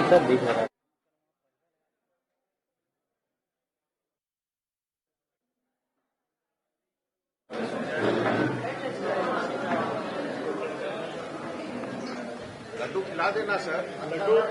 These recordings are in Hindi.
सब दिख रहा है। लड्डू खिला देना सर। लड्डू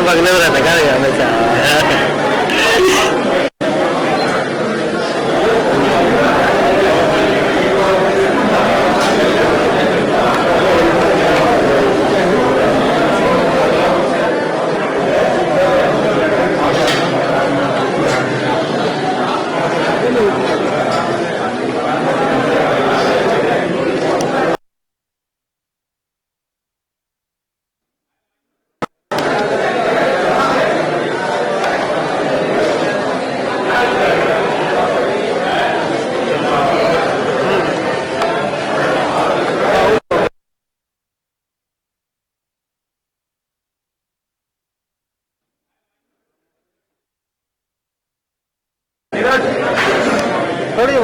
बगले में रहता है हमेशा। थोड़ी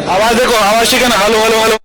आवाज देखो, आवाज ठीक है ना? Hello hello hello.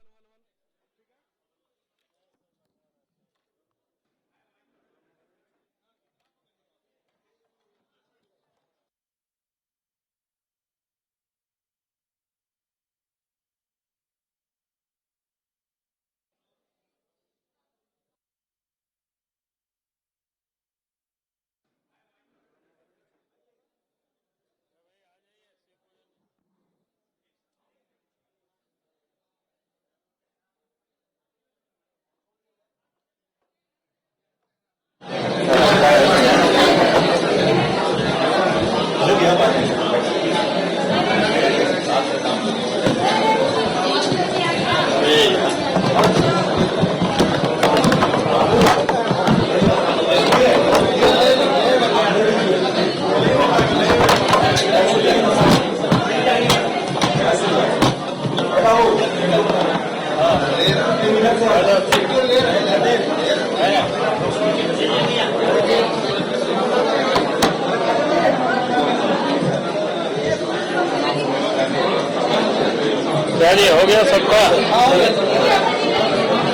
क्या जी, हो गया सबका?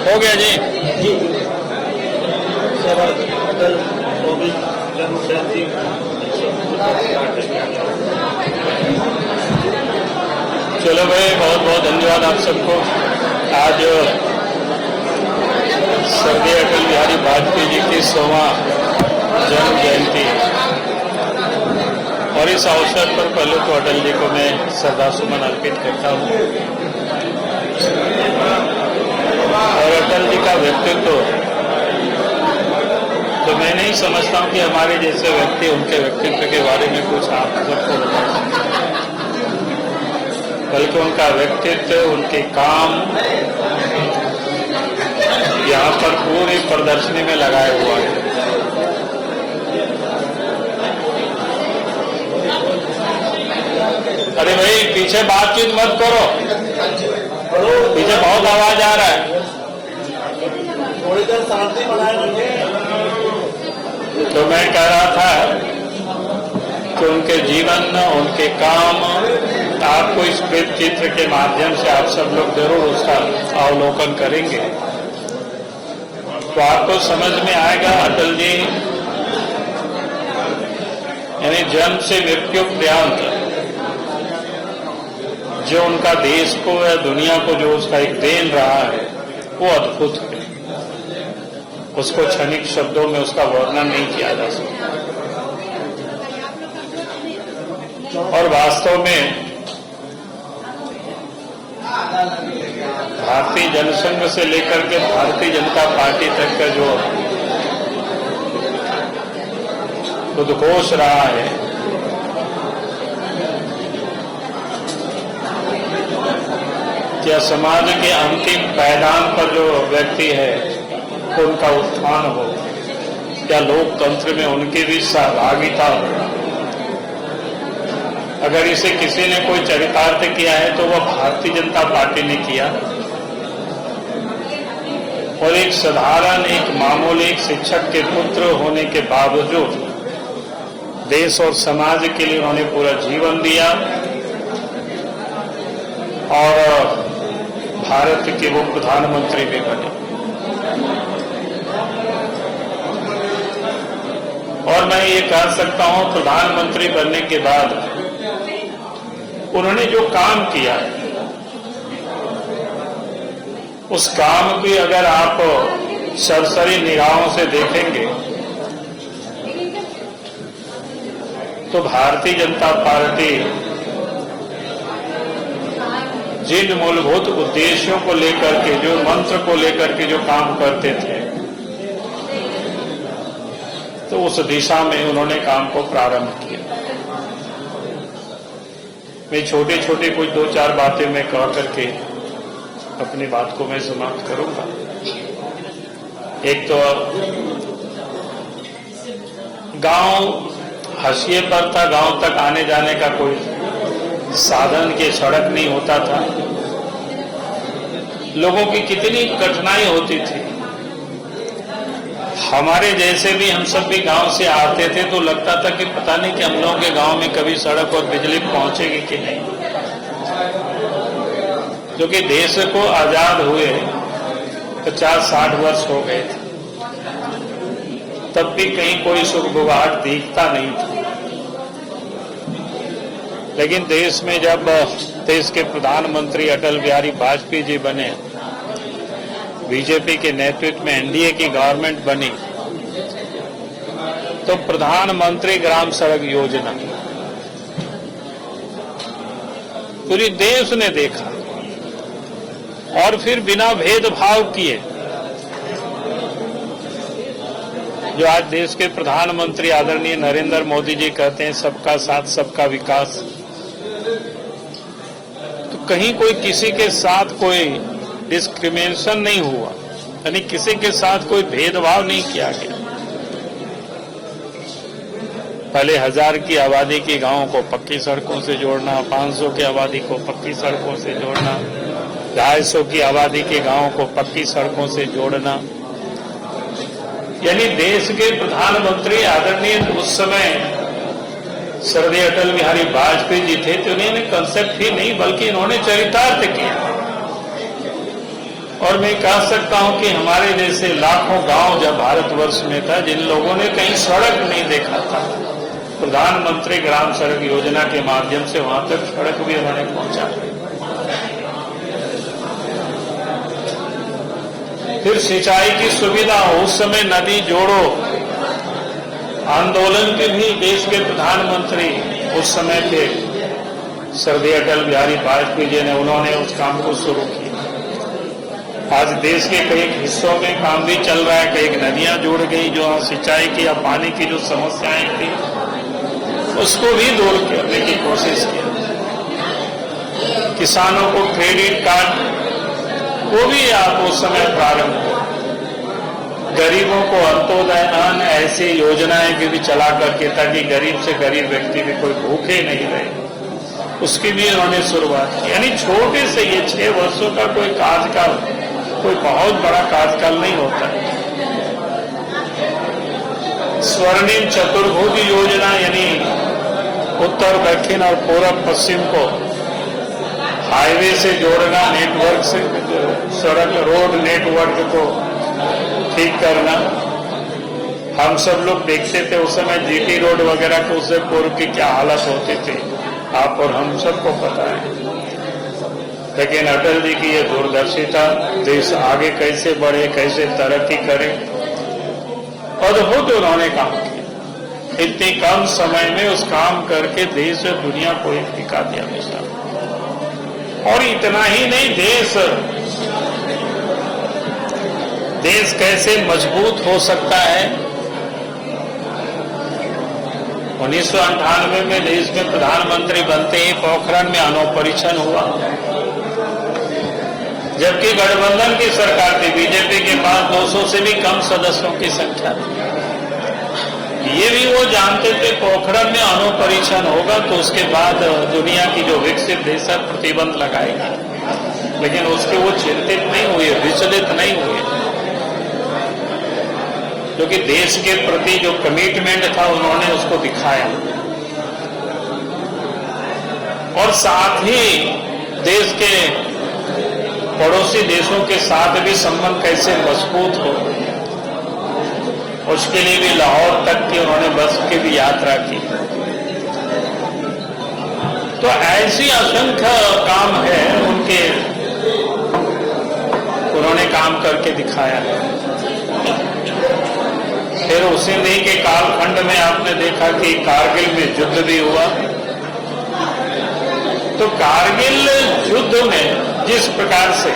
हो गया जी। चलो भाई, बहुत बहुत धन्यवाद आप सबको। आज स्वर्गीय अटल बिहारी वाजपेयी जी की 100वां जन्म जयंती, और इस अवसर पर पहले तो अटल जी को मैं श्रद्धासुमन अर्पित करता हूँ। और अटल जी का व्यक्तित्व तो मैं नहीं समझता हूँ कि हमारे जैसे व्यक्ति उनके व्यक्तित्व के बारे में कुछ आप सबको बता सकते, बल्कि उनका व्यक्तित्व, उनके काम यहाँ पर पूरी प्रदर्शनी में लगाया हुआ है। अरे भाई, पीछे बातचीत मत करो, पीछे बहुत आवाज आ रहा है। थोड़ी देर शांति बनाए रखिए। तो मैं कह रहा था कि उनके जीवन, उनके काम आपको इस चित्र के माध्यम से आप सब लोग जरूर उसका अवलोकन करेंगे, तो आपको समझ में आएगा अटल जी यानी जन्म से मृत्यु पर्यंत जो उनका देश को या दुनिया को जो उसका एक देन रहा है वो अद्भुत है। उसको क्षणिक शब्दों में उसका वर्णन नहीं किया जा सकता। और वास्तव में भारतीय जनसंघ से लेकर के भारतीय जनता पार्टी तक का जो उद्घोष रहा है, क्या समाज के अंतिम पायदान पर जो व्यक्ति है उनका उत्थान हो, क्या लोकतंत्र में उनकी भी सहभागिता हो। अगर इसे किसी ने कोई चरितार्थ किया है तो वह भारतीय जनता पार्टी ने किया, और एक साधारण, एक मामूली, एक शिक्षक के पुत्र होने के बावजूद देश और समाज के लिए उन्होंने पूरा जीवन दिया, और भारत के वो प्रधानमंत्री भी बने। और मैं ये कह सकता हूं, प्रधानमंत्री बनने के बाद उन्होंने जो काम किया है, उस काम की अगर आप सरसरी निगाहों से देखेंगे तो भारतीय जनता पार्टी जिन मूलभूत उद्देश्यों को लेकर के, जो मंत्र को लेकर के जो काम करते थे, तो उस दिशा में उन्होंने काम को प्रारंभ किया। मैं छोटे छोटे कुछ 2-4 बातें मैं कह करके अपनी बात को मैं समाप्त करूंगा। एक तो गांव हाशिए पर था, गांव तक आने जाने का कोई साधन के सड़क नहीं होता था, लोगों की कितनी कठिनाई होती थी। हमारे जैसे भी, हम सब भी गांव से आते थे तो लगता था कि पता नहीं कि हम लोगों के गांव में कभी सड़क और बिजली पहुंचेगी कि नहीं, क्योंकि देश को आजाद हुए 50-60 वर्ष हो गए थे, तब भी कहीं कोई सुखबुगाहट दिखता नहीं था। लेकिन देश में जब देश के प्रधानमंत्री अटल बिहारी वाजपेयी जी बने, बीजेपी के नेतृत्व में एनडीए की गवर्नमेंट बनी, तो प्रधानमंत्री ग्राम सड़क योजना पूरी देश ने देखा, और फिर बिना भेदभाव किए जो आज देश के प्रधानमंत्री आदरणीय नरेंद्र मोदी जी कहते हैं सबका साथ सबका विकास, तो कहीं कोई किसी के साथ कोई डिस्क्रिमिनेशन नहीं हुआ, यानी किसी के साथ कोई भेदभाव नहीं किया गया। पहले 1000 की आबादी के गांवों को पक्की सड़कों से जोड़ना, 500 की आबादी को पक्की सड़कों से जोड़ना, 250 की आबादी के गांवों को पक्की सड़कों से जोड़ना, यानी देश के प्रधानमंत्री आदरणीय उस समय स्वर्गीय अटल बिहारी वाजपेयी जी थे, तो उन्होंने कंसेप्ट ही नहीं बल्कि इन्होंने चरितार्थ किया। और मैं कह सकता हूं कि हमारे जैसे लाखों गांव जब भारतवर्ष में था, जिन लोगों ने कहीं सड़क नहीं देखा था, प्रधानमंत्री ग्राम सड़क योजना के माध्यम से वहां तक सड़क भी उन्होंने पहुंचा। फिर सिंचाई की सुविधा, उस समय नदी जोड़ो आंदोलन के भी देश के प्रधानमंत्री उस समय थे स्वर्गीय अटल बिहारी वाजपेयी जी ने, उन्होंने उस काम को शुरू किया। आज देश के कई हिस्सों में काम भी चल रहा है, कई नदियां जुड़ गई, जो सिंचाई की या पानी की जो समस्याएं थी उसको भी दूर करने की कोशिश की। किसानों को क्रेडिट कार्ड वो भी आप उस समय प्रारंभ हो, गरीबों को अंत्योदय अन्न ऐसी योजनाएं भी चला करके, ताकि गरीब से गरीब व्यक्ति भी कोई भूखे नहीं रहे, उसकी भी उन्होंने शुरुआत की। यानी छोटे से ये 6 वर्षों का कोई कार्यकाल, कोई बहुत बड़ा कार्यकाल नहीं होता। स्वर्णिम चतुर्भुज योजना, यानी उत्तर दक्षिण और पूर्व पश्चिम को हाईवे से जोड़ना, नेटवर्क से सड़क रोड नेटवर्क को ठीक करना। हम सब लोग देखते थे उस समय जीटी रोड वगैरह को, उससे पूर्व की क्या हालत होती थी, आप और हम सबको पता है। लेकिन अटल जी की ये दूरदर्शिता, देश आगे कैसे बढ़े, कैसे तरक्की करे, अद्भुत उन्होंने काम किया। इतने कम समय में उस काम करके देश और दुनिया को एक दिखा दिया मिसाल। और इतना ही नहीं, देश कैसे मजबूत हो सकता है। 1998 में देश में प्रधानमंत्री बनते ही पोखरण में अणु परीक्षण हुआ, जबकि गठबंधन की सरकार थी, बीजेपी के पास 200 से भी कम सदस्यों की संख्या थी। ये भी वो जानते थे पोखरण में अणु परीक्षण होगा तो उसके बाद दुनिया की जो विकसित देश है प्रतिबंध लगाएगा, लेकिन उसके वो चिंतित नहीं हुए, विचलित नहीं हुए, क्योंकि देश के प्रति जो कमिटमेंट था उन्होंने उसको दिखाया। और साथ ही देश के पड़ोसी देशों के साथ भी संबंध कैसे मजबूत हो, उसके लिए भी लाहौर तक की उन्होंने बस की भी यात्रा की। तो ऐसी असंख्य काम है उनके, उन्होंने काम करके दिखाया है। फिर उसी नहीं के कालखंड में आपने देखा कि कारगिल में युद्ध भी हुआ। तो कारगिल युद्ध में जिस प्रकार से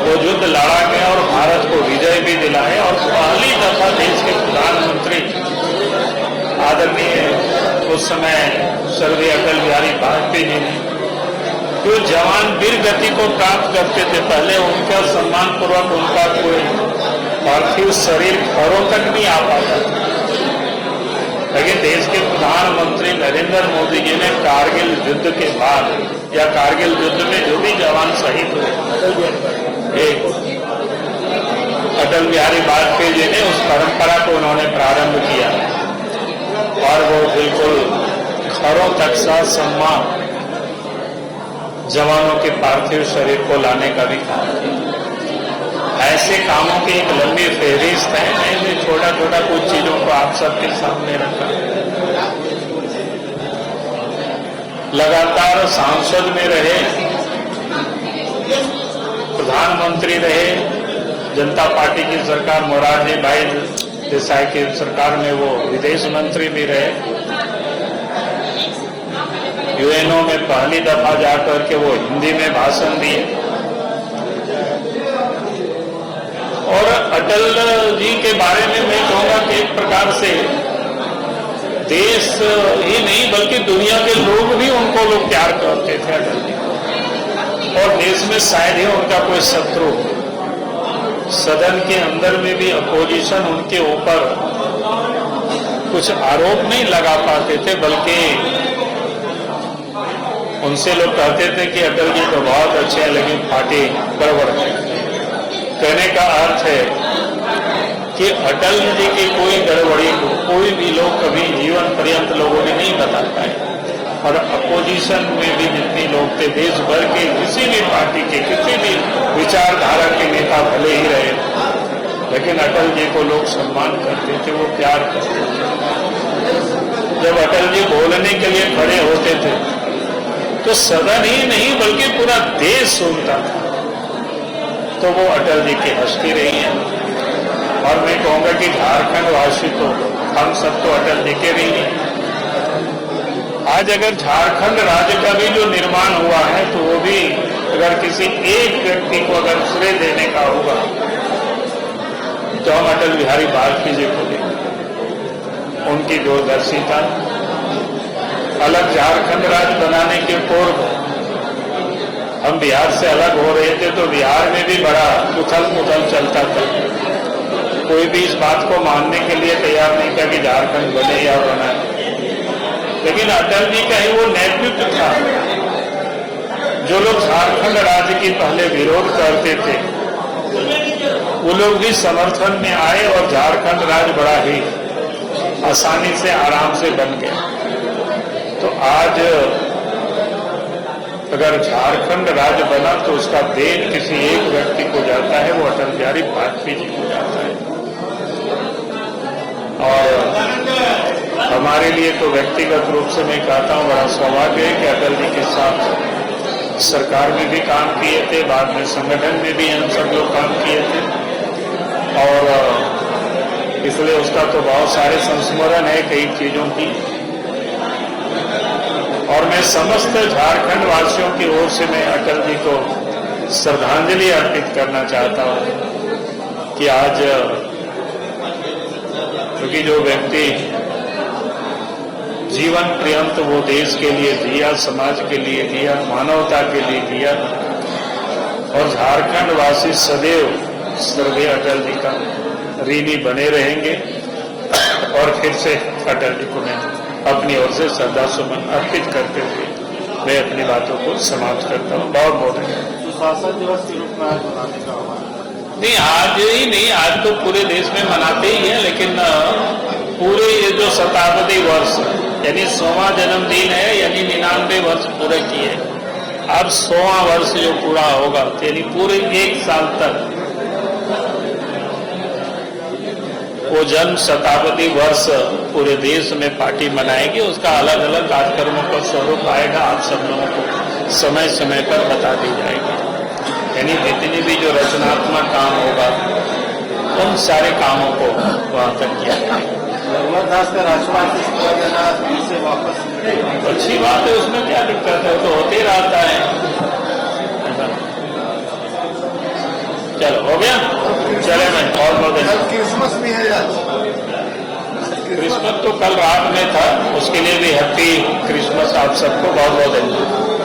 वो युद्ध लड़ा गया और भारत को विजय भी दिलाए, और पहली दफा देश के प्रधानमंत्री आदरणीय उस समय स्वर्गीय अटल बिहारी वाजपेयी जी ने जो जवान वीर गति को प्राप्त करते थे, पहले उनका सम्मान पूर्वक उनका कोई पार्थिव शरीर घरों तक नहीं आ पाता था। लेकिन देश के प्रधानमंत्री नरेंद्र मोदी जी ने कारगिल युद्ध के बाद या कारगिल युद्ध में जो भी जवान शहीद हुए, एक अटल बिहारी वाजपेयी जी ने उस परंपरा को उन्होंने प्रारंभ किया और वो बिल्कुल घरों तक सम्मान जवानों के पार्थिव शरीर को लाने का भी काम। ऐसे कामों की एक लंबी फहरिस्त है, मैंने छोटा छोटा कुछ चीजों को आप सबके सामने रखा। लगातार सांसद में रहे, प्रधानमंत्री रहे, जनता पार्टी की सरकार मोरारजी भाई देसाई की सरकार में वो विदेश मंत्री भी रहे, यूएनओ में पहली दफा जाकर के वो हिंदी में भाषण दिए। और अटल जी के बारे में मैं कहूंगा कि एक प्रकार से देश ही नहीं बल्कि दुनिया के लोग भी उनको लोग प्यार करते थे अटल जी, और देश में शायद ही उनका कोई शत्रु। सदन के अंदर में भी अपोजिशन उनके ऊपर कुछ आरोप नहीं लगा पाते थे, बल्कि उनसे लोग कहते थे कि अटल जी तो बहुत अच्छे हैं लेकिन पार्टी गड़बड़ है। कहने का अर्थ है कि अटल जी की कोई गड़बड़ी को कोई भी लोग कभी जीवन पर्यंत लोगों ने नहीं बता पाए। और अपोजिशन में भी जितने लोग थे, देश भर के किसी भी पार्टी के किसी भी विचारधारा के नेता भले ही रहे, लेकिन अटल जी को लोग सम्मान करते थे, वो प्यार करते थे। जब अटल जी बोलने के लिए खड़े होते थे तो सदन ही नहीं बल्कि पूरा देश सुनता था। तो वो अटल जी की हस्ती रही है। और मैं कहूंगा कि झारखंड वासी तो हम सब तो अटल जी के रही हैं। आज अगर झारखंड राज्य का भी जो निर्माण हुआ है तो वो भी अगर किसी एक व्यक्ति को अगर श्रेय देने का होगा तो हम अटल बिहारी वाजपेयी जी को देंगे। उनकी दूरदर्शिता, अलग झारखंड राज्य बनाने के पूर्व हम बिहार से अलग हो रहे थे तो बिहार में भी बड़ा उथल पुथल चलता था। कोई भी इस बात को मानने के लिए तैयार नहीं था कि झारखंड बने या बना, लेकिन अटल जी का ही वो नेतृत्व था। जो लोग झारखंड राज्य की पहले विरोध करते थे वो लोग भी समर्थन में आए और झारखंड राज्य बड़ा ही आसानी से आराम से बन गया। तो आज अगर झारखंड राज्य बना तो उसका देन किसी एक व्यक्ति को जाता है, वो अटल बिहारी वाजपेयी जी को जाता है। और हमारे लिए तो व्यक्तिगत रूप से मैं कहता हूं बड़ा सौभाग्य है कि अटल जी के साथ सरकार में भी काम किए थे, बाद में संगठन में भी हम सब लोग काम किए थे, और इसलिए उसका तो बहुत सारे संस्मरण है कई चीजों की। और मैं समस्त झारखंड वासियों की ओर से मैं अटल जी को श्रद्धांजलि अर्पित करना चाहता हूं कि आज क्योंकि जो व्यक्ति जीवन पर्यंत वो देश के लिए दिया, समाज के लिए दिया, मानवता के लिए दिया, और झारखंड वासी सदैव श्रद्धेय अटल जी का ऋणी बने रहेंगे। और फिर से अटल जी को मैं अपनी ओर से श्रद्धा सुमन अर्पित करते हुए मैं अपनी बातों को समाप्त करता हूँ। बहुत बहुत सुशासन दिवस के रूप में आज मनाने का हुआ नहीं, आज ही नहीं, आज तो पूरे देश में मनाते ही है, लेकिन पूरे ये जो शताब्दी वर्ष यानी 100वां जन्मदिन है, यानी 99 वर्ष पूरे किए, अब 100वां वर्ष जो पूरा होगा यानी पूरे 1 साल तक वो जन्म शताब्दी वर्ष पूरे देश में पार्टी मनाएगी। उसका अलग अलग कार्यक्रमों का स्वरूप आएगा, आप सब लोगों को समय समय पर बता दी जाएगी। यानी जितनी भी जो रचनात्मक काम होगा उन सारे कामों को वहां तक किया जाएगा। रघुनाथ का राजपाल से वापस अच्छी बात है, उसमें क्या दिक्कत है, तो होते रहता है। चलो हो गया, चले मैं और बहुत क्रिसमस भी है आज। क्रिसमस तो कल रात में था, उसके लिए भी हैप्पी क्रिसमस आप सबको बहुत बहुत धन्यवाद।